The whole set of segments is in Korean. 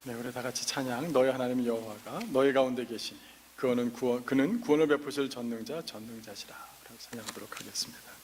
네, 우리 다 같이 찬양. 너희 하나님 여호와가 너희 가운데 계시니 그는 구원을 베푸실 전능자시라. 라고 찬양하도록 하겠습니다.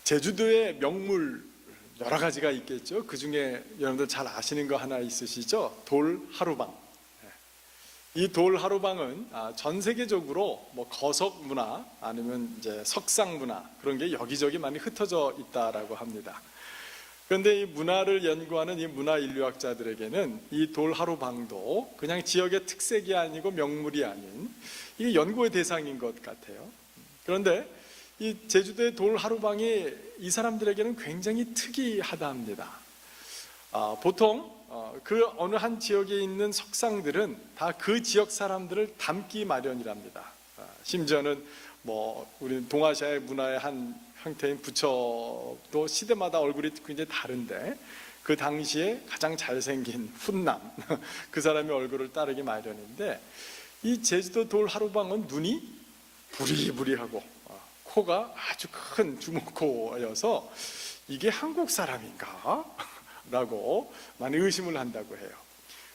제주도의 명물 여러 가지가 있겠죠. 그 중에 여러분들 잘 아시는 거 하나 있으시죠? 돌 하루방. 이 돌 하루방은 전 세계적으로 뭐 거석 문화 아니면 이제 석상 문화 그런 게 여기저기 많이 흩어져 있다라고 합니다. 그런데 이 문화를 연구하는 이 문화 인류학자들에게는 이 돌 하루방도 그냥 지역의 특색이 아니고 명물이 아닌 이게 연구의 대상인 것 같아요. 그런데 이 제주도의 돌 하루방이 이 사람들에게는 굉장히 특이하다 합니다. 보통 그 어느 한 지역에 있는 석상들은 다 그 지역 사람들을 담기 마련이랍니다. 심지어는 뭐 우리 동아시아의 문화의 한 형태인 부처도 시대마다 얼굴이 굉장히 다른데 그 당시에 가장 잘생긴 훈남 그 사람의 얼굴을 따르기 마련인데, 이 제주도 돌 하루방은 눈이 부리부리하고 코가 아주 큰 주먹코여서 이게 한국 사람인가? 라고 많이 의심을 한다고 해요.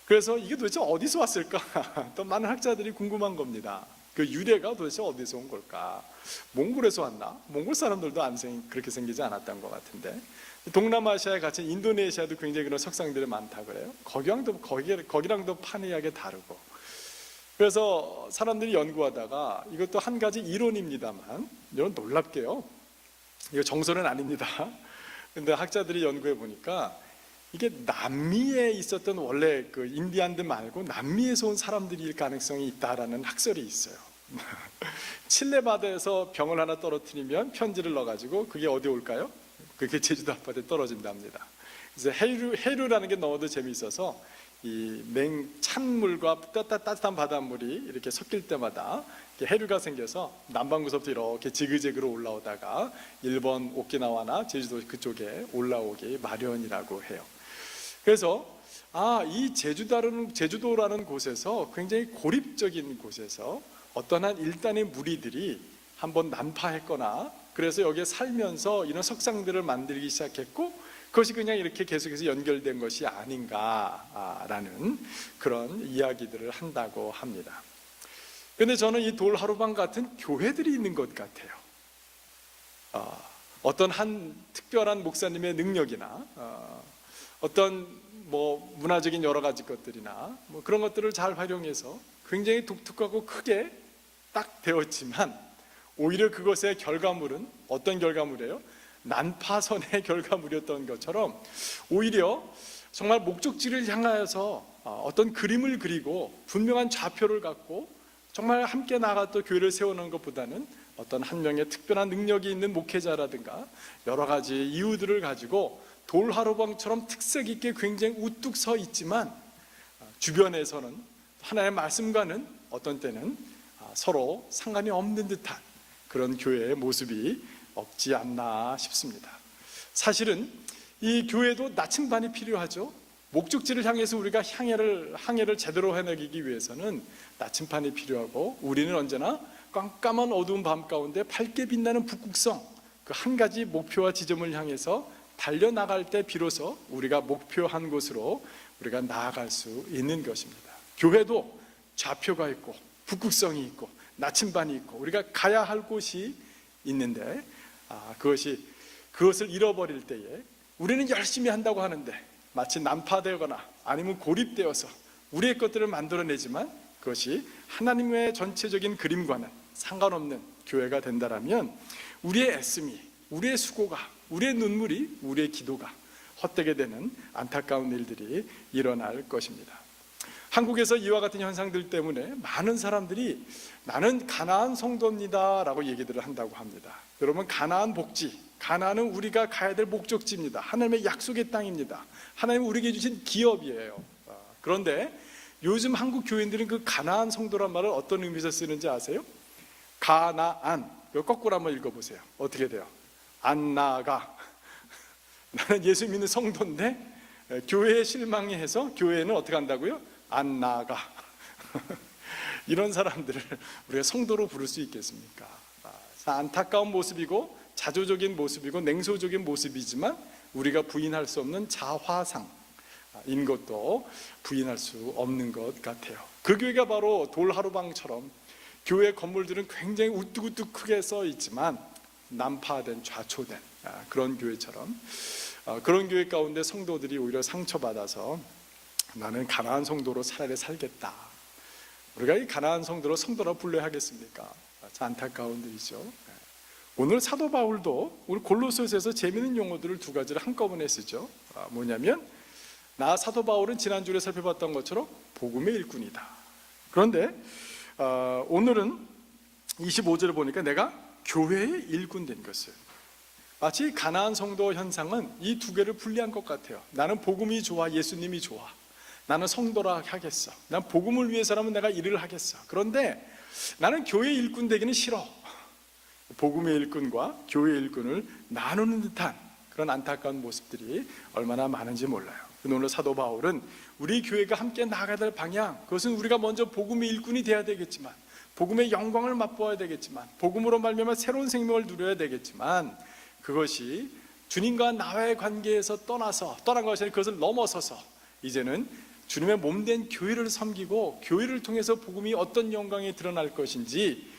그래서 이게 도대체 어디서 왔을까? 또 많은 학자들이 궁금한 겁니다. 그 유래가 도대체 어디서 온 걸까? 몽골에서 왔나? 몽골 사람들도 그렇게 생기지 않았던 것 같은데, 동남아시아에 같이 인도네시아도 굉장히 그런 석상들이 많다 그래요. 거기랑도 판이하게 다르고. 그래서 사람들이 연구하다가, 이것도 한 가지 이론입니다만, 이런 놀랍게요, 이거 정설은 아닙니다. 근데 학자들이 연구해 보니까 이게 남미에 있었던 원래 그 인디안들 말고 남미에서 온 사람들일 가능성이 있다라는 학설이 있어요. 칠레 바다에서 병을 하나 떨어뜨리면 편지를 넣어가지고 그게 어디 올까요? 그게 제주도 앞바다에 떨어진답니다. 그래서 해류라는 게 너무도 재미있어서 이 찬물과 따뜻한 바닷물이 이렇게 섞일 때마다 해류가 생겨서 남반구서부터 이렇게 지그재그로 올라오다가 일본 오키나와나 제주도 그쪽에 올라오기 마련이라고 해요. 그래서 이 제주도라는 곳에서 굉장히 고립적인 곳에서 어떤 한 일단의 무리들이 한번 난파했거나 그래서 여기에 살면서 이런 석상들을 만들기 시작했고, 그것이 그냥 이렇게 계속해서 연결된 것이 아닌가라는 그런 이야기들을 한다고 합니다. 그런데 저는 이 돌 하루방 같은 교회들이 있는 것 같아요. 어떤 한 특별한 목사님의 능력이나 어떤 문화적인 여러 가지 것들이나 그런 것들을 잘 활용해서 굉장히 독특하고 크게 딱 되었지만, 오히려 그것의 결과물은 어떤 결과물이에요? 난파선의 결과물이었던 것처럼 오히려 정말 목적지를 향하여서 어떤 그림을 그리고 분명한 좌표를 갖고 정말 함께 나가서 교회를 세우는 것보다는 어떤 한 명의 특별한 능력이 있는 목회자라든가 여러 가지 이유들을 가지고 돌 하루방처럼 특색 있게 굉장히 우뚝 서 있지만, 주변에서는 하나님의 말씀과는 어떤 때는 서로 상관이 없는 듯한 그런 교회의 모습이 없지 않나 싶습니다. 사실은 이 교회도 나침반이 필요하죠. 목적지를 향해서 우리가 항해를 제대로 해내기 위해서는 나침반이 필요하고, 우리는 언제나 깜깜한 어두운 밤 가운데 밝게 빛나는 북극성, 그 한 가지 목표와 지점을 향해서 달려나갈 때 비로소 우리가 목표한 곳으로 우리가 나아갈 수 있는 것입니다. 교회도 좌표가 있고 북극성이 있고 나침반이 있고 우리가 가야 할 곳이 있는데, 그것을 잃어버릴 때에 우리는 열심히 한다고 하는데 마치 난파되거나 아니면 고립되어서 우리의 것들을 만들어내지만 그것이 하나님의 전체적인 그림과는 상관없는 교회가 된다라면, 우리의 애씀이, 우리의 수고가, 우리의 눈물이, 우리의 기도가 헛되게 되는 안타까운 일들이 일어날 것입니다. 한국에서 이와 같은 현상들 때문에 많은 사람들이 나는 가나안 성도입니다 라고 얘기들을 한다고 합니다. 여러분, 가나안 복지, 가나안은 우리가 가야 될 목적지입니다. 하나님의 약속의 땅입니다. 하나님이 우리에게 주신 기업이에요. 그런데 요즘 한국 교인들은 그 가나안 성도란 말을 어떤 의미에서 쓰는지 아세요? 가나안, 이거 거꾸로 한번 읽어보세요. 어떻게 돼요? 안 나가. 나는 예수 믿는 성도인데 교회에 실망이 해서 교회는 어떻게 한다고요? 안 나가. 이런 사람들을 우리가 성도로 부를 수 있겠습니까? 안타까운 모습이고 자조적인 모습이고 냉소적인 모습이지만 우리가 부인할 수 없는 자화상인 것도 부인할 수 없는 것 같아요. 그 교회가 바로 돌 하루방처럼 교회 건물들은 굉장히 우뚝우뚝 크게 써 있지만 난파된, 좌초된 그런 교회처럼, 그런 교회 가운데 성도들이 오히려 상처받아서 나는 가나안 성도로 차라리 살겠다. 우리가 이 가나안 성도로 성도라 불러야 하겠습니까? 안타까운 일이죠. 오늘 사도 바울도 우리 골로새서에서 재미있는 용어들을 두 가지를 한꺼번에 쓰죠. 뭐냐면, 나 사도 바울은 지난주에 살펴봤던 것처럼 복음의 일꾼이다. 그런데 오늘은 25절을 보니까 내가 교회의 일꾼 된 것을, 마치 가나안 성도 현상은 이 두 개를 분리한 것 같아요. 나는 복음이 좋아, 예수님이 좋아, 나는 성도라 하겠어, 난 복음을 위해서라면 내가 일을 하겠어. 그런데 나는 교회 일꾼 되기는 싫어. 복음의 일꾼과 교회의 일꾼을 나누는 듯한 그런 안타까운 모습들이 얼마나 많은지 몰라요. 오늘 사도 바울은 우리 교회가 함께 나아가야 될 방향, 그것은 우리가 먼저 복음의 일꾼이 되어야 되겠지만, 복음의 영광을 맛보아야 되겠지만, 복음으로 말미암아 새로운 생명을 누려야 되겠지만, 그것이 주님과 나와의 관계에서 떠난 것이 아니라 그것을 넘어서서 이제는 주님의 몸된 교회를 섬기고 교회를 통해서 복음이 어떤 영광이 드러날 것인지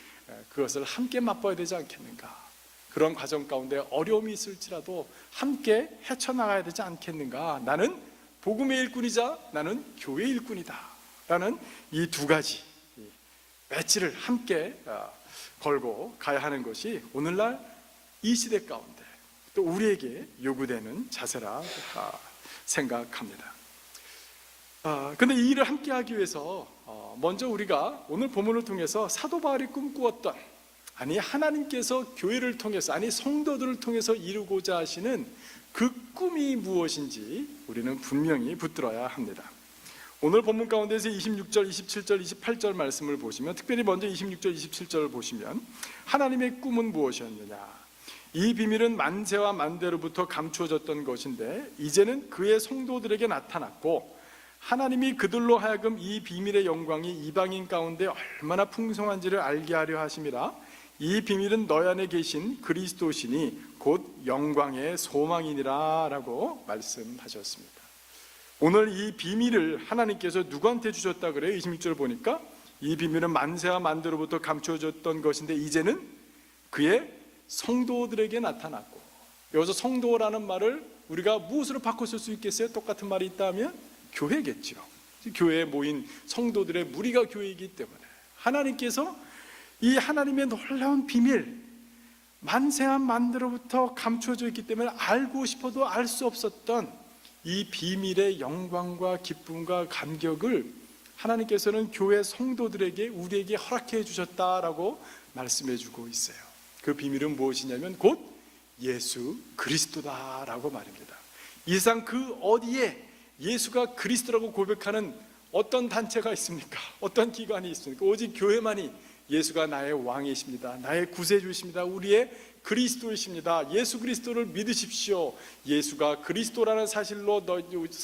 그것을 함께 맛봐야 되지 않겠는가. 그런 과정 가운데 어려움이 있을지라도 함께 헤쳐나가야 되지 않겠는가. 나는 복음의 일꾼이자 나는 교회의 일꾼이다 라는 이 두 가지 배지를 함께 걸고 가야 하는 것이 오늘날 이 시대 가운데 또 우리에게 요구되는 자세라 생각합니다. 근데 이 일을 함께 하기 위해서 먼저 우리가 오늘 본문을 통해서 사도 바울이 꿈꾸었던, 아니 하나님께서 교회를 통해서, 아니 성도들을 통해서 이루고자 하시는 그 꿈이 무엇인지 우리는 분명히 붙들어야 합니다. 오늘 본문 가운데서 26절, 27절, 28절 말씀을 보시면, 특별히 먼저 26절, 27절을 보시면 하나님의 꿈은 무엇이었느냐. 이 비밀은 만세와 만대로부터 감추어졌던 것인데 이제는 그의 성도들에게 나타났고, 하나님이 그들로 하여금 이 비밀의 영광이 이방인 가운데 얼마나 풍성한지를 알게 하려 하심이라. 이 비밀은 너희 안에 계신 그리스도시니 곧 영광의 소망이니라 라고 말씀하셨습니다. 오늘 이 비밀을 하나님께서 누구한테 주셨다 그래요? 26절 보니까 이 비밀은 만세와 만대로부터 감추어졌던 것인데 이제는 그의 성도들에게 나타났고, 여기서 성도라는 말을 우리가 무엇으로 바꿨을 수 있겠어요? 똑같은 말이 있다면 교회겠죠. 교회에 모인 성도들의 무리가 교회이기 때문에 하나님께서 이 하나님의 놀라운 비밀, 만세와 만대로부터 감추어져 있기 때문에 알고 싶어도 알 수 없었던 이 비밀의 영광과 기쁨과 감격을 하나님께서는 교회 성도들에게, 우리에게 허락해 주셨다라고 말씀해 주고 있어요. 그 비밀은 무엇이냐면 곧 예수 그리스도다라고 말입니다. 이 세상 그 어디에 예수가 그리스도라고 고백하는 어떤 단체가 있습니까? 어떤 기관이 있습니까? 오직 교회만이 예수가 나의 왕이십니다, 나의 구세주이십니다, 우리의 그리스도이십니다, 예수 그리스도를 믿으십시오, 예수가 그리스도라는 사실로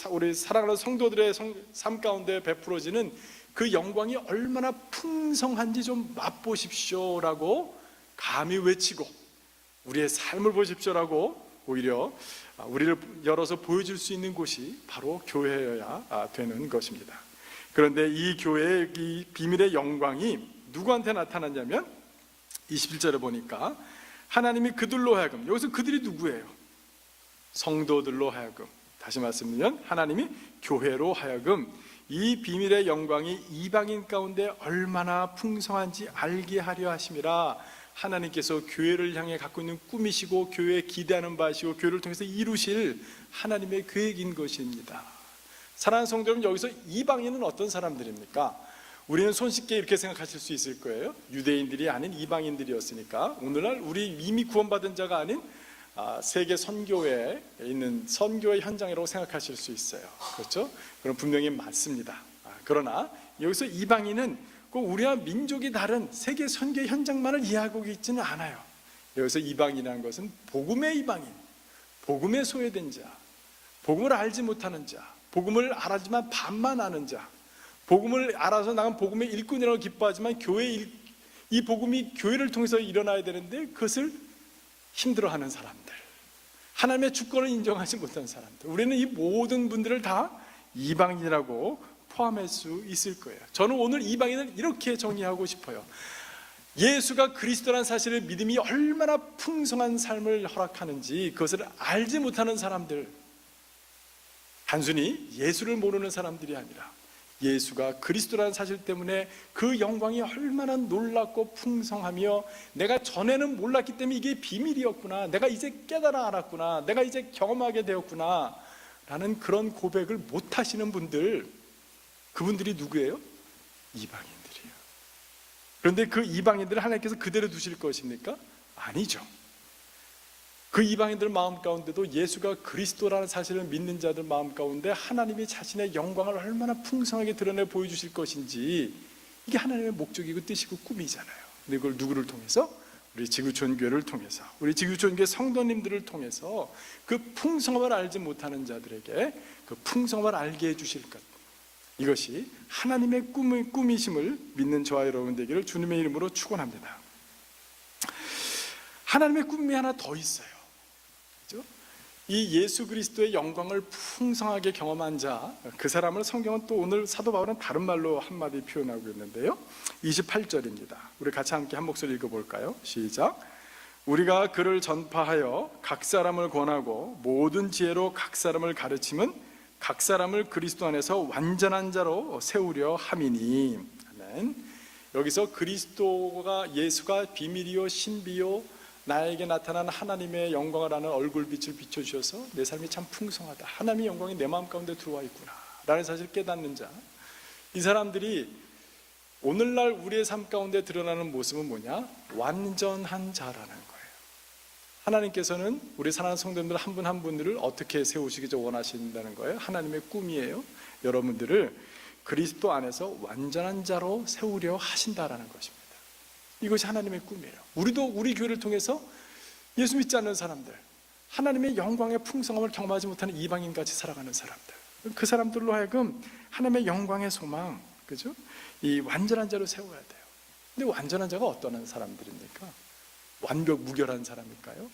우리 사랑하는 성도들의 삶 가운데 베풀어지는 그 영광이 얼마나 풍성한지 좀 맛보십시오 라고 감히 외치고, 우리의 삶을 보십시오라고 오히려 우리를 열어서 보여줄 수 있는 곳이 바로 교회여야 되는 것입니다. 그런데 이 교회의 이 비밀의 영광이 누구한테 나타났냐면 21절에 보니까 하나님이 그들로 하여금, 여기서 그들이 누구예요? 성도들로 하여금, 다시 말씀드리면 하나님이 교회로 하여금 이 비밀의 영광이 이방인 가운데 얼마나 풍성한지 알게 하려 하심이라. 하나님께서 교회를 향해 갖고 있는 꿈이시고 교회에 기대하는 바시고 교회를 통해서 이루실 하나님의 계획인 것입니다. 사랑하는 성도 여러분, 여기서 이방인은 어떤 사람들입니까? 우리는 손쉽게 이렇게 생각하실 수 있을 거예요. 유대인들이 아닌 이방인들이었으니까 오늘날 우리 이미 구원받은 자가 아닌 세계 선교회에 있는 선교의 현장이라고 생각하실 수 있어요. 그렇죠? 그럼 분명히 맞습니다. 그러나 여기서 이방인은 꼭 우리와 민족이 다른 세계 선교 현장만을 이해하고 있지는 않아요. 여기서 이방인이라는 것은 복음의 이방인, 복음에 소외된 자, 복음을 알지 못하는 자, 복음을 알았지만 반만 아는 자, 복음을 알아서 나간 복음의 일꾼이라고 기뻐하지만 이 복음이 교회를 통해서 일어나야 되는데 그것을 힘들어하는 사람들, 하나님의 주권을 인정하지 못하는 사람들, 우리는 이 모든 분들을 다 이방인이라고 포함할 수 있을 거예요. 저는 오늘 이방인을 이렇게 정의하고 싶어요. 예수가 그리스도라는 사실을 믿음이 얼마나 풍성한 삶을 허락하는지 그것을 알지 못하는 사람들, 단순히 예수를 모르는 사람들이 아니라 예수가 그리스도라는 사실 때문에 그 영광이 얼마나 놀랍고 풍성하며 내가 전에는 몰랐기 때문에 이게 비밀이었구나, 내가 이제 깨달아 알았구나, 내가 이제 경험하게 되었구나 라는 그런 고백을 못 하시는 분들, 그분들이 누구예요? 이방인들이에요. 그런데 그 이방인들을 하나님께서 그대로 두실 것입니까? 아니죠. 그 이방인들 마음 가운데도 예수가 그리스도라는 사실을 믿는 자들 마음 가운데 하나님이 자신의 영광을 얼마나 풍성하게 드러내 보여주실 것인지, 이게 하나님의 목적이고 뜻이고 꿈이잖아요. 근데 그걸 누구를 통해서? 우리 지구촌 교회를 통해서, 우리 지구촌 교회 성도님들을 통해서 그 풍성함을 알지 못하는 자들에게 그 풍성함을 알게 해주실 것, 이것이 하나님의 꿈이심을 믿는 저와 여러분 되기를 주님의 이름으로 축원합니다. 하나님의 꿈이 하나 더 있어요. 그렇죠? 이 예수 그리스도의 영광을 풍성하게 경험한 자, 그 사람을 성경은 또 오늘 사도 바울은 다른 말로 한마디 표현하고 있는데요, 28절입니다. 우리 같이 함께 한 목소리 읽어볼까요? 시작. 우리가 그를 전파하여 각 사람을 권하고 모든 지혜로 각 사람을 가르침은 각 사람을 그리스도 안에서 완전한 자로 세우려 함이니. 아멘. 여기서 그리스도가, 예수가 비밀이요 신비요 나에게 나타난 하나님의 영광을 아는 얼굴빛을 비춰주셔서 내 삶이 참 풍성하다, 하나님의 영광이 내 마음 가운데 들어와 있구나 라는 사실을 깨닫는 자, 이 사람들이 오늘날 우리의 삶 가운데 드러나는 모습은 뭐냐? 완전한 자라는 거예요. 하나님께서는 우리 사랑하는 성도님들 한 분 한 분들을 어떻게 세우시기 원하신다는 거예요? 하나님의 꿈이에요. 여러분들을 그리스도 안에서 완전한 자로 세우려 하신다라는 것입니다. 이것이 하나님의 꿈이에요. 우리도 우리 교회를 통해서 예수 믿지 않는 사람들, 하나님의 영광의 풍성함을 경험하지 못하는 이방인같이 살아가는 사람들, 그 사람들로 하여금 하나님의 영광의 소망, 그죠? 이 완전한 자로 세워야 돼요. 근데 완전한 자가 어떤 사람들입니까? 완벽 무결한 사람일까요?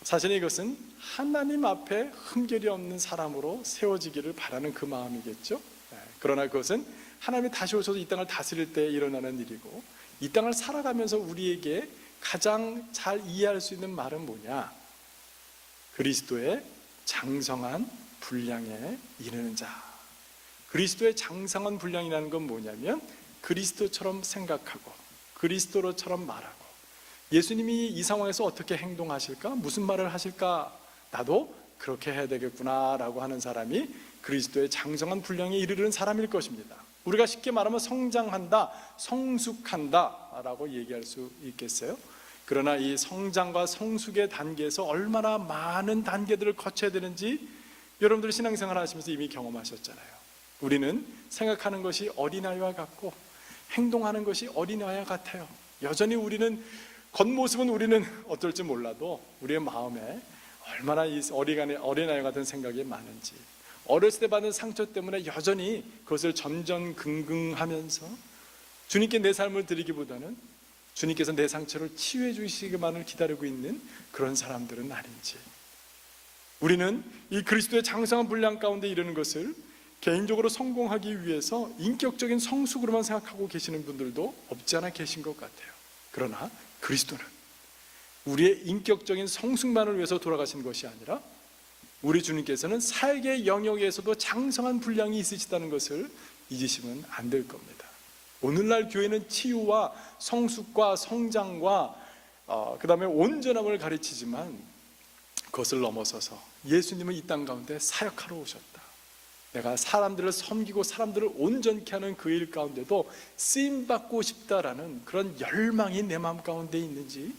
사실 이것은 하나님 앞에 흠결이 없는 사람으로 세워지기를 바라는 그 마음이겠죠. 그러나 그것은 하나님이 다시 오셔서 이 땅을 다스릴 때 일어나는 일이고, 이 땅을 살아가면서 우리에게 가장 잘 이해할 수 있는 말은 뭐냐? 그리스도의 장성한 분량에 이르는 자. 그리스도의 장성한 분량이라는 건 뭐냐면 그리스도처럼 생각하고 그리스도로처럼 말하고, 예수님이 이 상황에서 어떻게 행동하실까? 무슨 말을 하실까? 나도 그렇게 해야 되겠구나 라고 하는 사람이 그리스도의 장성한 분량에 이르는 사람일 것입니다. 우리가 쉽게 말하면 성장한다, 성숙한다 라고 얘기할 수 있겠어요? 그러나 이 성장과 성숙의 단계에서 얼마나 많은 단계들을 거쳐야 되는지 여러분들 신앙생활 하시면서 이미 경험하셨잖아요. 우리는 생각하는 것이 어린아이와 같고 행동하는 것이 어린아이와 같아요. 여전히 우리는 겉모습은 우리는 어떨지 몰라도 우리의 마음에 얼마나 이 어린아이 같은 생각이 많은지, 어렸을 때 받은 상처 때문에 여전히 그것을 전전긍긍하면서 주님께 내 삶을 드리기보다는 주님께서 내 상처를 치유해 주시기만을 기다리고 있는 그런 사람들은 아닌지, 우리는 이 그리스도의 장성한 분량 가운데 이르는 것을 개인적으로 성공하기 위해서 인격적인 성숙으로만 생각하고 계시는 분들도 없지 않아 계신 것 같아요. 그러나 그리스도는 우리의 인격적인 성숙만을 위해서 돌아가신 것이 아니라 우리 주님께서는 사역의 영역에서도 장성한 분량이 있으시다는 것을 잊으시면 안 될 겁니다. 오늘날 교회는 치유와 성숙과 성장과 그 다음에 온전함을 가르치지만 그것을 넘어서서 예수님은 이 땅 가운데 사역하러 오셨다, 내가 사람들을 섬기고 사람들을 온전케 하는 그 일 가운데도 쓰임받고 싶다라는 그런 열망이 내 마음 가운데 있는지,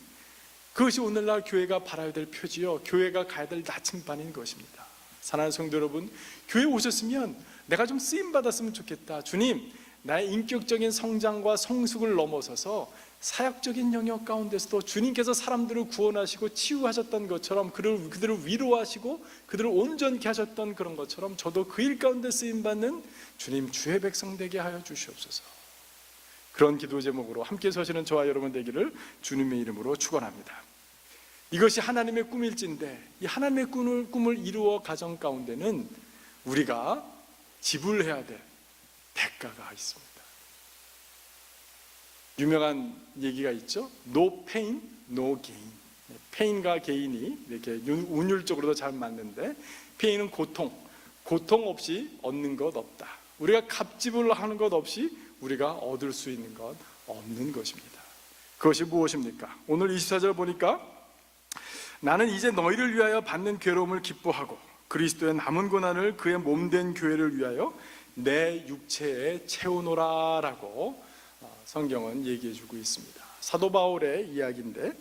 그것이 오늘날 교회가 바라야 될 표지요, 교회가 가야 될 나침반인 것입니다. 사랑하는 성도 여러분, 교회 오셨으면 내가 좀 쓰임받았으면 좋겠다, 주님 나의 인격적인 성장과 성숙을 넘어서서 사역적인 영역 가운데서도 주님께서 사람들을 구원하시고 치유하셨던 것처럼, 그들을 위로하시고 그들을 온전케 하셨던 그런 것처럼 저도 그 일 가운데 쓰임받는 주님 주의 백성 되게 하여 주시옵소서. 그런 기도 제목으로 함께 서시는 저와 여러분 되기를 주님의 이름으로 축원합니다. 이것이 하나님의 꿈일진데 이 하나님의 꿈을 이루어 가정 가운데는 우리가 지불해야 될 대가가 있습니다. 유명한 얘기가 있죠. No pain, no gain. 페인과 게인이 이렇게 운율적으로도 잘 맞는데, 페인은 고통 없이 얻는 것 없다. 우리가 값지불 하는 것 없이 우리가 얻을 수 있는 것 없는 것입니다. 그것이 무엇입니까? 오늘 24절 보니까 나는 이제 너희를 위하여 받는 괴로움을 기뻐하고 그리스도의 남은 고난을 그의 몸된 교회를 위하여 내 육체에 채우노라 라고 성경은 얘기해주고 있습니다. 사도 바울의 이야기인데,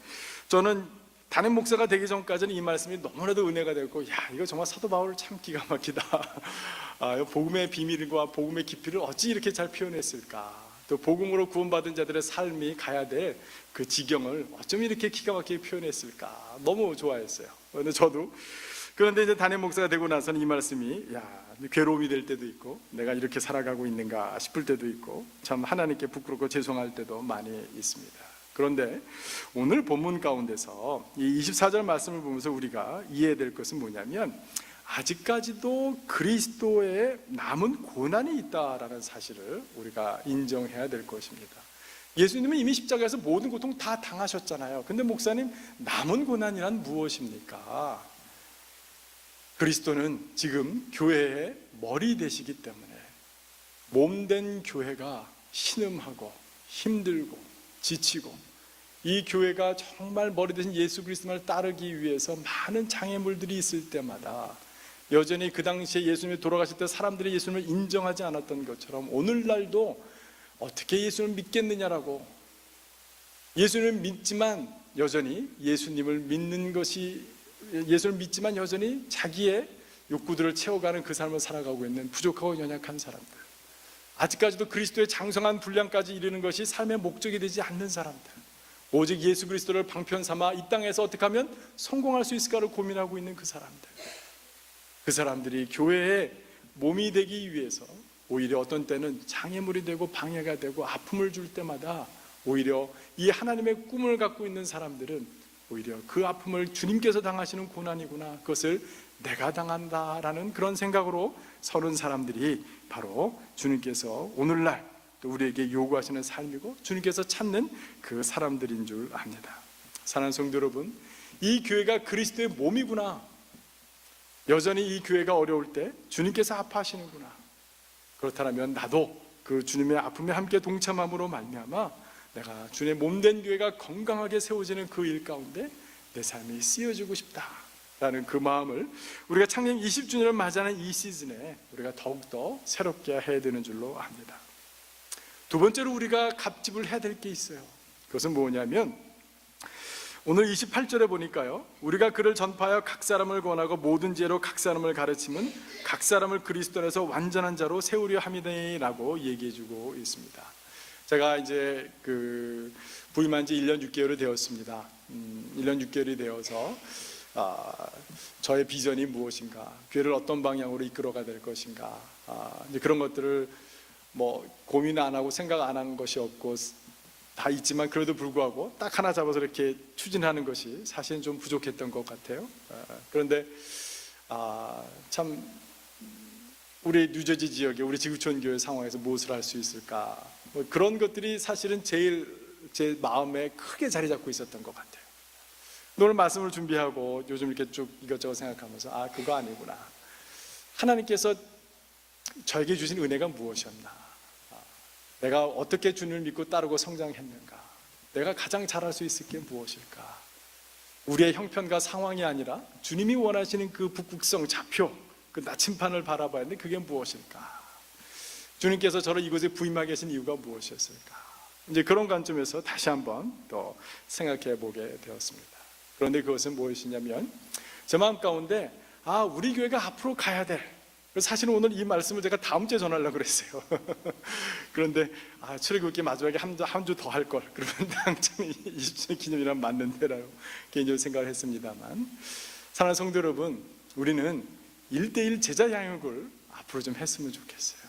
저는 담임 목사가 되기 전까지는 이 말씀이 너무나도 은혜가 되고, 야 이거 정말 사도 바울 참 기가 막히다, 복음의 비밀과 복음의 깊이를 어찌 이렇게 잘 표현했을까. 또 복음으로 구원받은 자들의 삶이 가야 될 그 지경을 어쩜 이렇게 기가 막히게 표현했을까 너무 좋아했어요. 그런데 이제 담임 목사가 되고 나서는 이 말씀이 괴로움이 될 때도 있고 내가 이렇게 살아가고 있는가 싶을 때도 있고 참 하나님께 부끄럽고 죄송할 때도 많이 있습니다. 그런데 오늘 본문 가운데서 이 24절 말씀을 보면서 우리가 이해해야 될 것은 뭐냐면 아직까지도 그리스도의 남은 고난이 있다라는 사실을 우리가 인정해야 될 것입니다. 예수님은 이미 십자가에서 모든 고통 다 당하셨잖아요. 근데 목사님, 남은 고난이란 무엇입니까? 그리스도는 지금 교회의 머리 되시기 때문에 몸된 교회가 신음하고 힘들고 지치고 이 교회가 정말 머리 되신 예수 그리스도를 따르기 위해서 많은 장애물들이 있을 때마다 여전히 그 당시에 예수님이 돌아가실 때 사람들이 예수님을 인정하지 않았던 것처럼 오늘날도 어떻게 예수님을 믿겠느냐라고 예수님을 믿지만 여전히 예수님을 믿지만 여전히 자기의 욕구들을 채워가는 그 삶을 살아가고 있는 부족하고 연약한 사람들, 아직까지도 그리스도의 장성한 분량까지 이르는 것이 삶의 목적이 되지 않는 사람들, 오직 예수 그리스도를 방편 삼아 이 땅에서 어떻게 하면 성공할 수 있을까를 고민하고 있는 그 사람들이 교회의 몸이 되기 위해서 오히려 어떤 때는 장애물이 되고 방해가 되고 아픔을 줄 때마다 오히려 이 하나님의 꿈을 갖고 있는 사람들은 오히려 그 아픔을 주님께서 당하시는 고난이구나, 그것을 내가 당한다라는 그런 생각으로 서는 사람들이 바로 주님께서 오늘날 또 우리에게 요구하시는 삶이고 주님께서 찾는 그 사람들인 줄 압니다. 사랑하는 성도 여러분, 이 교회가 그리스도의 몸이구나, 여전히 이 교회가 어려울 때 주님께서 아파하시는구나, 그렇다면 나도 그 주님의 아픔에 함께 동참함으로 말미암아 내가 주님의 몸된 교회가 건강하게 세워지는 그 일 가운데 내 삶이 쓰여지고 싶다라는 그 마음을 우리가 창립 20주년을 맞이하는 이 시즌에 우리가 더욱더 새롭게 해야 되는 줄로 압니다. 두 번째로 우리가 갑집을 해야 될 게 있어요. 그것은 뭐냐면 오늘 28절에 보니까요, 우리가 그를 전파하여 각 사람을 권하고 모든 지혜로 각 사람을 가르치면 각 사람을 그리스도 안에서 완전한 자로 세우려 함이라고 얘기해주고 있습니다. 제가 이제 부임한 지 1년 6개월이 되었습니다. 1년 6개월이 되어서 저의 비전이 무엇인가, 교회를 어떤 방향으로 이끌어가야 될 것인가, 이제 그런 것들을 고민 안 하고 생각 안 한 것이 없고 다 있지만 그래도 불구하고 딱 하나 잡아서 이렇게 추진하는 것이 사실은 좀 부족했던 것 같아요. 그런데 참 우리 뉴저지 지역에 우리 지구촌 교회 상황에서 무엇을 할 수 있을까, 그런 것들이 사실은 제일 제 마음에 크게 자리 잡고 있었던 것 같아요. 오늘 말씀을 준비하고 요즘 이렇게 쭉 이것저것 생각하면서 그거 아니구나, 하나님께서 저에게 주신 은혜가 무엇이었나, 내가 어떻게 주님을 믿고 따르고 성장했는가, 내가 가장 잘할 수 있을 게 무엇일까, 우리의 형편과 상황이 아니라 주님이 원하시는 그 북극성 좌표, 그 나침판을 바라봐야 하는데 그게 무엇일까, 주님께서 저를 이곳에 부임하게 하신 이유가 무엇이었을까, 이제 그런 관점에서 다시 한번 또 생각해 보게 되었습니다. 그런데 그것은 무엇이냐면 제 마음 가운데 우리 교회가 앞으로 가야 돼. 사실은 오늘 이 말씀을 제가 다음 주에 전하려고 그랬어요. 그런데 출애굽기 마지막에 한 주 더 할 걸, 그러면 당장 20주년 기념이란 맞는데라고 개인적으로 생각을 했습니다만, 사랑하는 성도 여러분, 우리는 1:1 제자 양육을 앞으로 좀 했으면 좋겠어요.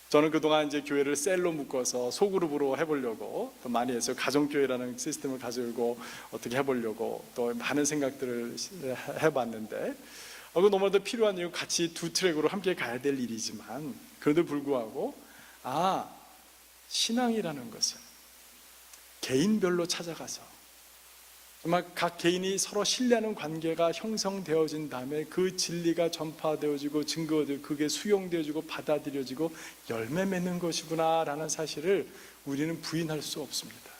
저는 그동안 이제 교회를 셀로 묶어서 소그룹으로 해보려고 또 많이 해서 가정교회라는 시스템을 가지고 어떻게 해보려고 또 많은 생각들을 해봤는데, 너무나도 필요한 이유, 같이 두 트랙으로 함께 가야 될 일이지만 그래도 불구하고 신앙이라는 것은 개인별로 찾아가서 정말 각 개인이 서로 신뢰하는 관계가 형성되어진 다음에 그 진리가 전파되어지고 증거되고 그게 수용되어지고 받아들여지고 열매 맺는 것이구나 라는 사실을 우리는 부인할 수 없습니다.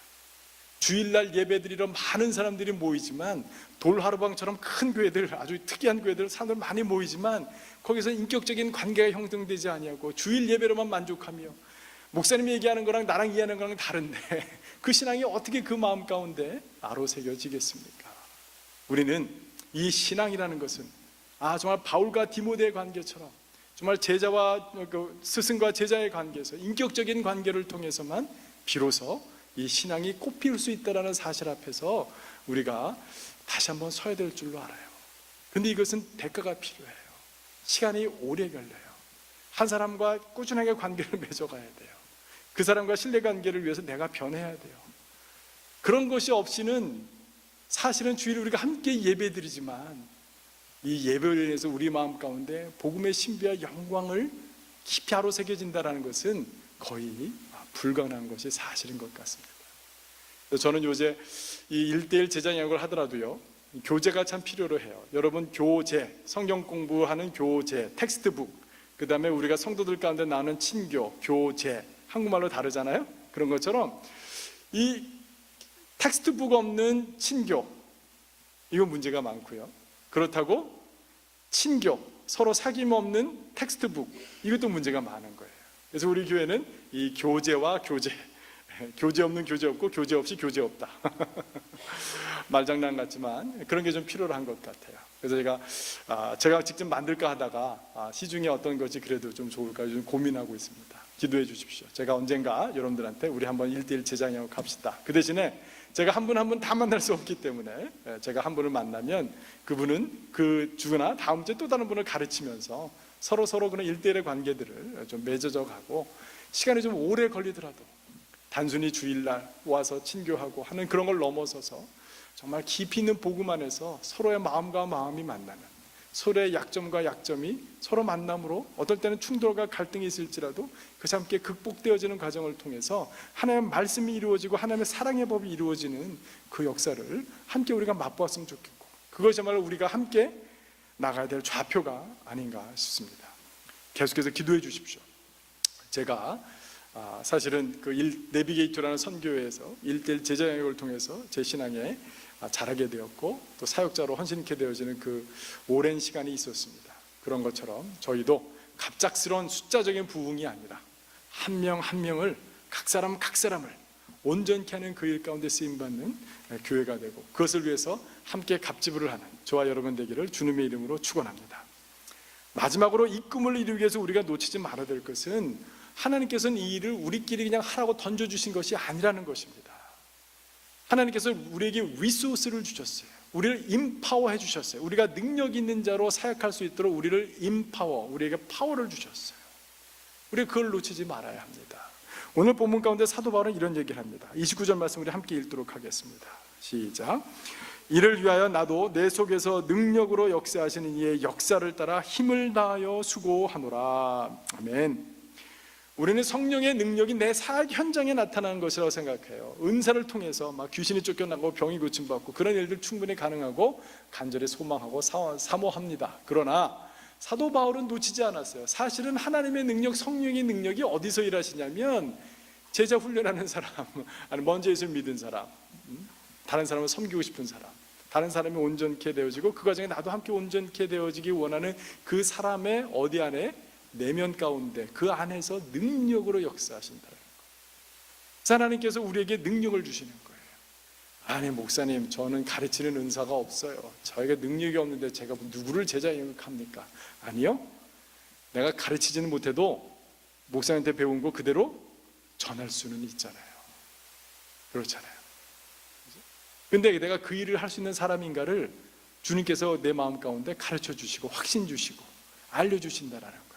주일날 예배드리러 많은 사람들이 모이지만, 돌하루방처럼 큰 교회들, 아주 특이한 교회들 사람들 많이 모이지만 거기서 인격적인 관계가 형성되지 아니하고 주일 예배로만 만족하며 목사님이 얘기하는 거랑 나랑 이해하는 거랑 다른데 그 신앙이 어떻게 그 마음 가운데 아로새겨지겠습니까? 우리는 이 신앙이라는 것은 정말 바울과 디모데의 관계처럼 정말 제자와 스승과 제자의 관계에서 인격적인 관계를 통해서만 비로소 이 신앙이 꽃피울 수 있다는 사실 앞에서 우리가 다시 한번 서야 될 줄로 알아요. 근데 이것은 대가가 필요해요. 시간이 오래 걸려요. 한 사람과 꾸준하게 관계를 맺어가야 돼요. 그 사람과 신뢰관계를 위해서 내가 변해야 돼요. 그런 것이 없이는 사실은 주일에 우리가 함께 예배드리지만 이 예배를 인해서 우리 마음 가운데 복음의 신비와 영광을 깊이 하로 새겨진다는 것은 거의 불가능한 것이 사실인 것 같습니다. 저는 요새 이 1:1 제자양육을 하더라도요, 교재가 참 필요로 해요. 여러분, 교재, 성경 공부하는 교재, 텍스트북, 그 다음에 우리가 성도들 가운데 나오는 친교, 교재, 한국말로 다르잖아요. 그런 것처럼 이 텍스트북 없는 친교, 이거 문제가 많고요. 그렇다고 친교, 서로 사귐 없는 텍스트북, 이것도 문제가 많은 거예요. 그래서 우리 교회는 이 교재와 교재, 교재 없는 교재 없고 교재 없이 교재 없다. 말장난 같지만 그런 게 좀 필요한 것 같아요. 그래서 제가 직접 만들까 하다가 시중에 어떤 것이 그래도 좀 좋을까 좀 고민하고 있습니다. 기도해 주십시오. 제가 언젠가 여러분들한테 우리 한번 1:1 제자양육 합시다. 그 대신에 제가 한 분 한 분 다 만날 수 없기 때문에 제가 한 분을 만나면 그분은 그 주나 다음 주에 또 다른 분을 가르치면서 서로 그런 1:1의 관계들을 좀 맺어져 가고, 시간이 좀 오래 걸리더라도 단순히 주일날 와서 친교하고 하는 그런 걸 넘어서서 정말 깊이 있는 복음 안에서 서로의 마음과 마음이 만나는, 서로의 약점과 약점이 서로 만남으로 어떨 때는 충돌과 갈등이 있을지라도 그것이 함께 극복되어지는 과정을 통해서 하나님의 말씀이 이루어지고 하나님의 사랑의 법이 이루어지는 그 역사를 함께 우리가 맛보았으면 좋겠고, 그것이야말로 우리가 함께 나가야 될 좌표가 아닌가 싶습니다. 계속해서 기도해 주십시오. 제가 사실은 그 내비게이터라는 선교회에서 1:1 제자양육을 통해서 제 신앙에 자라게 되었고 또 사역자로 헌신케 되어지는 그 오랜 시간이 있었습니다. 그런 것처럼 저희도 갑작스러운 숫자적인 부흥이 아니라 한 명 한 명을 각 사람을 온전케 하는 그 일 가운데 쓰임받는 교회가 되고, 그것을 위해서 함께 갑지부를 하는 저와 여러분 되기를 주님의 이름으로 축원합니다. 마지막으로 이 꿈을 이루기 위해서 우리가 놓치지 말아야 될 것은, 하나님께서는 이 일을 우리끼리 그냥 하라고 던져주신 것이 아니라는 것입니다. 하나님께서 우리에게 리소스를 주셨어요. 우리를 임파워해 주셨어요. 우리가 능력 있는 자로 사역할 수 있도록 우리를 임파워, 우리에게 파워를 주셨어요. 우리가 그걸 놓치지 말아야 합니다. 오늘 본문 가운데 사도 바울은 이런 얘기를 합니다. 29절 말씀 우리 함께 읽도록 하겠습니다. 시작. 이를 위하여 나도 내 속에서 능력으로 역사하시는 이의 역사를 따라 힘을 다하여 수고하노라. 아멘. 우리는 성령의 능력이 내 사역 현장에 나타나는 것이라고 생각해요. 은사를 통해서 막 귀신이 쫓겨나고 병이 고침받고 그런 일들 충분히 가능하고 간절히 소망하고 사모합니다. 그러나 사도 바울은 놓치지 않았어요. 사실은 하나님의 능력, 성령의 능력이 어디서 일하시냐면 제자 훈련하는 사람, 아니 먼저 예수를 믿은 사람, 다른 사람을 섬기고 싶은 사람, 다른 사람이 온전케 되어지고 그 과정에 나도 함께 온전케 되어지기 원하는 그 사람의 어디 안에, 내면 가운데 그 안에서 능력으로 역사하신다는 거예요. 하나님께서 우리에게 능력을 주시는 거예요. 아니 목사님, 저는 가르치는 은사가 없어요. 저에게 능력이 없는데 제가 누구를 제자양육합니까? 아니요, 내가 가르치지는 못해도 목사님한테 배운 거 그대로 전할 수는 있잖아요. 그렇잖아요. 근데 내가 그 일을 할 수 있는 사람인가를 주님께서 내 마음 가운데 가르쳐 주시고 확신 주시고 알려주신다라는 거예요.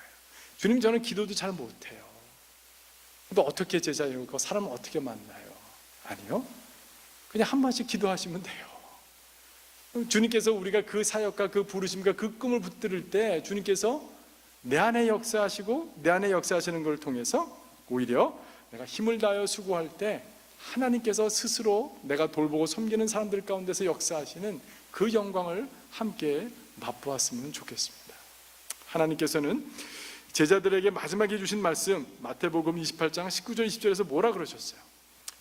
주님, 저는 기도도 잘 못해요. 근데 어떻게 제자양육하고 사람을 어떻게 만나요? 아니요, 그냥 한 번씩 기도하시면 돼요. 주님께서 우리가 그 사역과 그 부르심과 그 꿈을 붙들을 때 주님께서 내 안에 역사하시고 내 안에 역사하시는 걸 통해서 오히려 내가 힘을 다하여 수고할 때 하나님께서 스스로 내가 돌보고 섬기는 사람들 가운데서 역사하시는 그 영광을 함께 맛보았으면 좋겠습니다. 하나님께서는 제자들에게 마지막에 주신 말씀, 마태복음 28장 19절 20절에서 뭐라 그러셨어요?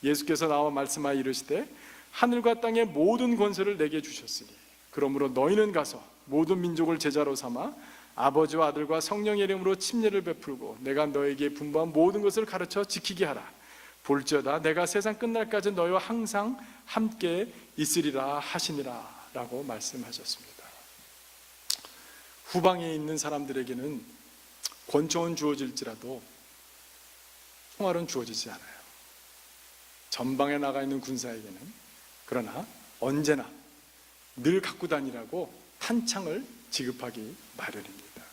예수께서 나와 말씀하여 이르시되 하늘과 땅의 모든 권세를 내게 주셨으니 그러므로 너희는 가서 모든 민족을 제자로 삼아 아버지와 아들과 성령의 이름으로 침례를 베풀고 내가 너에게 분부한 모든 것을 가르쳐 지키게 하라. 볼지어다 내가 세상 끝날까지 너희와 항상 함께 있으리라 하시니라 라고 말씀하셨습니다. 후방에 있는 사람들에게는 권총은 주어질지라도 총알은 주어지지 않아요. 전방에 나가 있는 군사에게는. 그러나 언제나 늘 갖고 다니라고 탄창을 지급하기 마련입니다.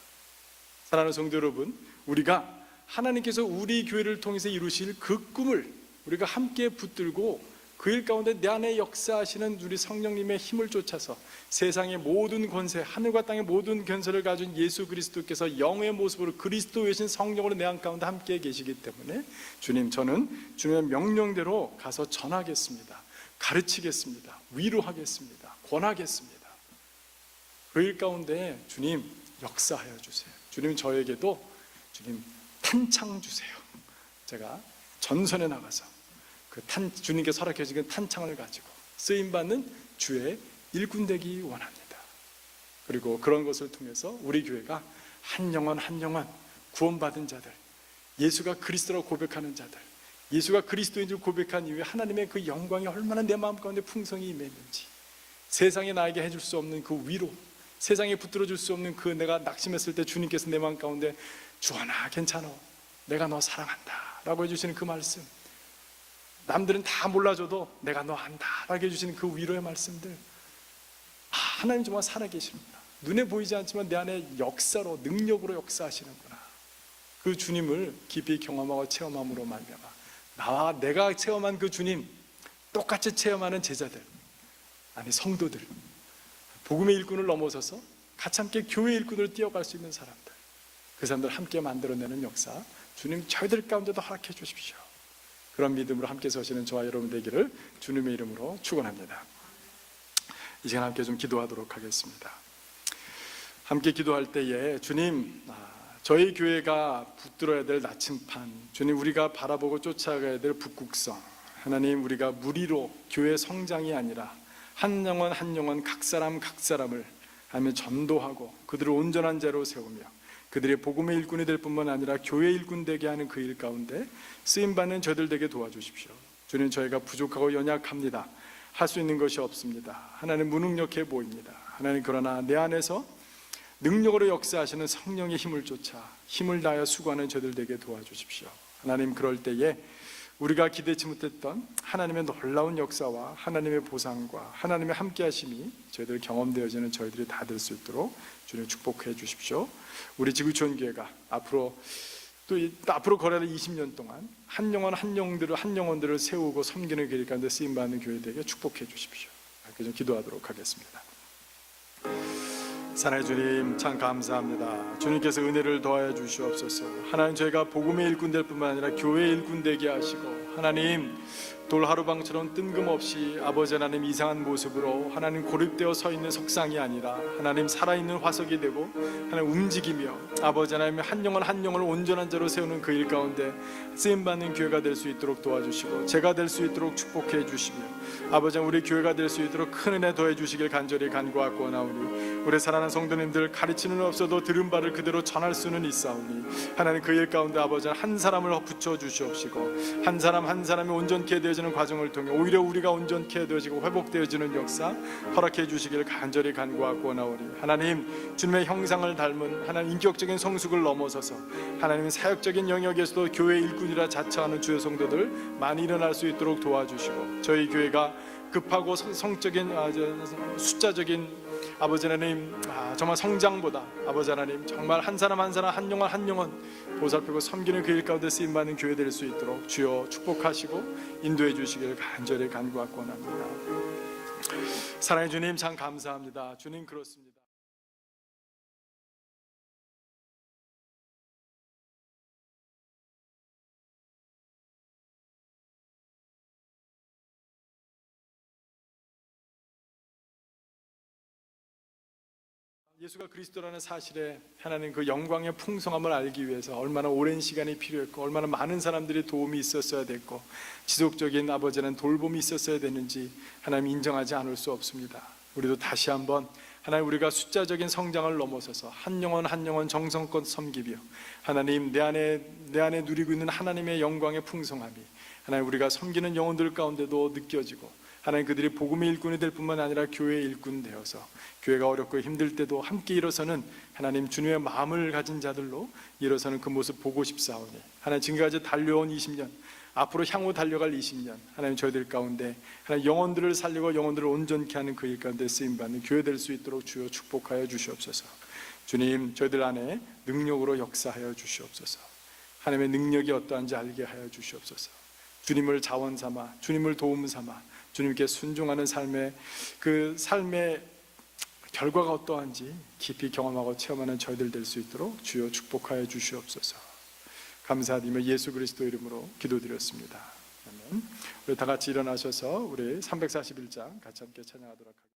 사랑하는 성도 여러분, 우리가 하나님께서 우리 교회를 통해서 이루실 그 꿈을 우리가 함께 붙들고 그 일 가운데 내 안에 역사하시는 우리 성령님의 힘을 쫓아서 세상의 모든 권세, 하늘과 땅의 모든 권세를 가진 예수 그리스도께서 영의 모습으로 그리스도 외신 성령으로 내 안 가운데 함께 계시기 때문에 주님, 저는 주님의 명령대로 가서 전하겠습니다. 가르치겠습니다. 위로하겠습니다. 권하겠습니다. 그 일 가운데 주님 역사하여 주세요. 주님, 저에게도 주님 탄창 주세요. 제가 전선에 나가서 주님께서 허락해 주신 탄창을 가지고 쓰임받는 주의 일꾼 되기 원합니다. 그리고 그런 것을 통해서 우리 교회가 한 영혼 한 영혼 구원받은 자들, 예수가 그리스도라고 고백하는 자들, 예수가 그리스도인 줄 고백한 이후에 하나님의 그 영광이 얼마나 내 마음 가운데 풍성히 임했는지, 세상에 나에게 해줄 수 없는 그 위로, 세상에 붙들어줄 수 없는 그 내가 낙심했을 때 주님께서 내 마음 가운데 주원아 괜찮아, 내가 너 사랑한다 라고 해주시는 그 말씀, 남들은 다 몰라줘도 내가 너 안다 라고 해주시는 그 위로의 말씀들, 하나님 정말 살아계시는구나, 눈에 보이지 않지만 내 안에 역사로 능력으로 역사하시는구나, 그 주님을 깊이 경험하고 체험함으로 말미암아 나와 내가 체험한 그 주님 똑같이 체험하는 제자들, 아니 성도들, 복음의 일꾼을 넘어서서 같이 함께 교회 일꾼으로 뛰어갈 수 있는 사람들, 그 사람들 함께 만들어내는 역사 주님 저희들 가운데도 허락해 주십시오. 그런 믿음으로 함께 서시는 저와 여러분 되기를 주님의 이름으로 축원합니다. 이 시간 함께 좀 기도하도록 하겠습니다. 함께 기도할 때에 주님, 저희 교회가 붙들어야 될 나침판, 주님 우리가 바라보고 쫓아가야 될 북극성, 하나님 우리가 무리로 교회 성장이 아니라 한 영혼 한 영혼 각 사람을 하나님 전도하고 그들을 온전한 자로 세우며 그들의 복음의 일꾼이 될 뿐만 아니라 교회 일꾼 되게 하는 그 일 가운데 쓰임받는 저들 되게 도와주십시오. 주님, 저희가 부족하고 연약합니다. 할 수 있는 것이 없습니다. 하나님 무능력해 보입니다. 하나님, 그러나 내 안에서 능력으로 역사하시는 성령의 힘을 쫓아 힘을 다하여 수고하는 저들 되게 도와주십시오. 하나님, 그럴 때에 우리가 기대치 못했던 하나님의 놀라운 역사와 하나님의 보상과 하나님의 함께하심이 저희들 경험되어지는 저희들이 다 될 수 있도록 주님 축복해 주십시오. 우리 지구촌 교회가 앞으로 거래될 20년 동안 한 영혼 한 영혼들을 세우고 섬기는 길 가운데 쓰임받는 교회들에게 축복해 주십시오. 이렇게 좀 기도하도록 하겠습니다. 사랑의 주님, 참 감사합니다. 주님께서 은혜를 더하여 주시옵소서. 하나님, 저희가 복음의 일꾼 될 뿐만 아니라 교회의 일꾼 되게 하시고, 하나님 돌 하루방처럼 뜬금없이 아버지 하나님 이상한 모습으로 하나님 고립되어 서 있는 석상이 아니라 하나님 살아있는 화석이 되고 하나님 움직이며 아버지 하나님 한 영혼 한 영혼을 온전한 자로 세우는 그 일 가운데 쓰임받는 교회가 될 수 있도록 도와주시고 제가 될 수 있도록 축복해 주시며 아버지 우리 교회가 될 수 있도록 큰 은혜 더해 주시길 간절히 간구하고 원하오니, 우리 사랑하는 성도님들 가르치는 없어도 들은 바를 그대로 전할 수는 있사오니 하나님 그 일 가운데 아버지 한 사람을 붙여 주시옵시고 한 사람 한 사람이 온전케 되어지는 과정을 통해 오히려 우리가 온전케 되어지고 회복되어지는 역사 허락해 주시길 간절히 간구하고 원하오니, 하나님 주님의 형상을 닮은 하나님 인격적인 성숙을 넘어서서 하나님 사역적인 영역에서도 교회 일꾼이라 자처하는 주의 성도들 많이 일어날 수 있도록 도와주시고, 저희 교회가 급하고 성적인 숫자적인 아버지 하나님 정말 성장보다 아버지 하나님 정말 한 사람 한 영혼 한 영혼 보살피고 섬기는 그 일 가운데 쓰임받는 교회 될 수 있도록 주여 축복하시고 인도해 주시길 간절히 간구하고 원합니다. 사랑해 주님, 참 감사합니다. 주님 그렇습니다. 예수가 그리스도라는 사실에 하나님 그 영광의 풍성함을 알기 위해서 얼마나 오랜 시간이 필요했고 얼마나 많은 사람들이 도움이 있었어야 됐고 지속적인 아버지는 돌봄이 있었어야 되는지 하나님 인정하지 않을 수 없습니다. 우리도 다시 한번 하나님 우리가 숫자적인 성장을 넘어서서 한 영혼 정성껏 섬기며 하나님 내 안에 누리고 있는 하나님의 영광의 풍성함이 하나님 우리가 섬기는 영혼들 가운데도 느껴지고 하나님 그들이 복음의 일꾼이 될 뿐만 아니라 교회의 일꾼 되어서 교회가 어렵고 힘들 때도 함께 일어서는 하나님 주님의 마음을 가진 자들로 일어서는 그 모습 보고 싶사오니 하나님 지금까지 달려온 20년, 앞으로 향후 달려갈 20년 하나님 저희들 가운데 하나님 영혼들을 살리고 영혼들을 온전케 하는 그 일 가운데 쓰임받는 교회 될 수 있도록 주여 축복하여 주시옵소서. 주님 저희들 안에 능력으로 역사하여 주시옵소서. 하나님의 능력이 어떠한지 알게 하여 주시옵소서. 주님을 자원 삼아 주님을 도움 삼아 주님께 순종하는 삶의 결과가 어떠한지 깊이 경험하고 체험하는 저희들 될 수 있도록 주여 축복하여 주시옵소서. 감사드리며 예수 그리스도 이름으로 기도드렸습니다. 아멘. 우리 다 같이 일어나셔서 우리 341장 같이 함께 찬양하도록 하겠습니다.